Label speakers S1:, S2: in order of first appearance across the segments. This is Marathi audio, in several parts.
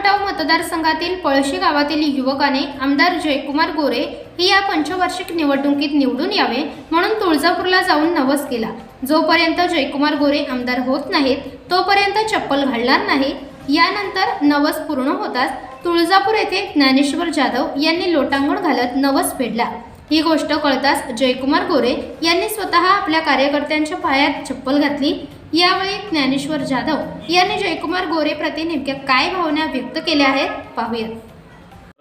S1: खटाव मतदारसंघातील पळशी गावातील युवकाने आमदार जयकुमार गोरे ही या पंचवार्षिक निवडणुकीत निवडून यावे म्हणून तुळजापूरला जाऊन नवस केला। जोपर्यंत जयकुमार गोरे आमदार होत नाहीत तोपर्यंत चप्पल घालणार नाही। यानंतर नवस पूर्ण होताच तुळजापूर येथे ज्ञानेश्वर जाधव यांनी लोटांगण घालत नवस फेडला। ही गोष्ट कळताच जयकुमार गोरे यांनी स्वतः आपल्या कार्यकर्त्यांच्या पायात चप्पल घातली। यावेळी ज्ञानेश्वर जाधव यांनी जयकुमार गोरे प्रति नेमक्या काय भावना व्यक्त केल्या आहेत पाहूया।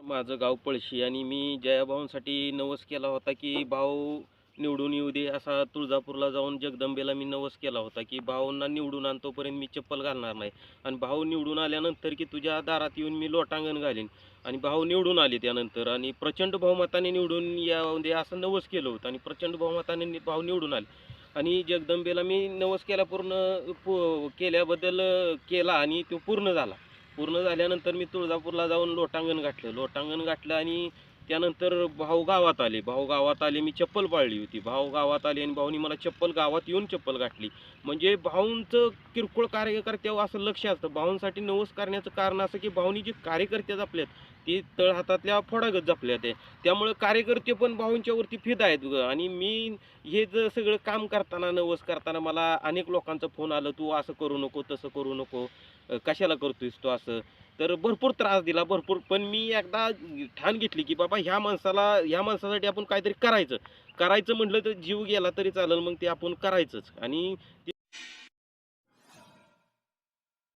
S2: माझं गाव पळशी आणि मी जयाभाऊंसाठी नवस केला होता की भाऊ निवडून येऊ दे असा तुळजापूरला जाऊन जगदंबेला मी नवस केला होता की भाऊंना निवडून आणतोपर्यंत मी चप्पल घालणार नाही आणि भाऊ निवडून आल्यानंतर की तुझ्या दारात येऊन मी लोटांगण घालीन आणि भाऊ निवडून आले त्यानंतर आणि प्रचंड बहुमताने निवडून येऊ दे असं नवस केलं होतं आणि प्रचंड बहुमताने भाऊ निवडून आले आणि जगदंबेला मी नवस केला केल्याबद्दल केला आणि तो पूर्ण झाला। पूर्ण झाल्यानंतर मी तुळजापूरला जाऊन लोटांगण घातलं आणि त्यानंतर भाऊ गावात आले मी चप्पल पाळली होती। भाऊ गावात आले आणि भाऊनी मला गावात येऊन चप्पल घातली। म्हणजे भाऊंचं किरकोळ कार्यकर्त्यावर असं लक्ष असतं। भाऊंसाठी नवस करण्याचं कारण असं की भाऊनी जे कार्यकर्ते जपलेत ते तळ हातातल्या फोडागत जपल्यात, त्यामुळे कार्यकर्ते पण भाऊंच्यावरती फिदा आहेत। आणि मी हे जर सगळं काम करताना नवस करताना मला अनेक लोकांचा फोन आला, तू असं करू नको तसं करू नको, कशाला करतोयस तो असं, तर भरपूर त्रास दिला भरपूर। पण मी एकदा ठाण घेतली की बाबा ह्या माणसासाठी आपण काहीतरी करायचं म्हटलं तर जीव गेला तरी चालेल, मग ते आपण करायचंच। आणि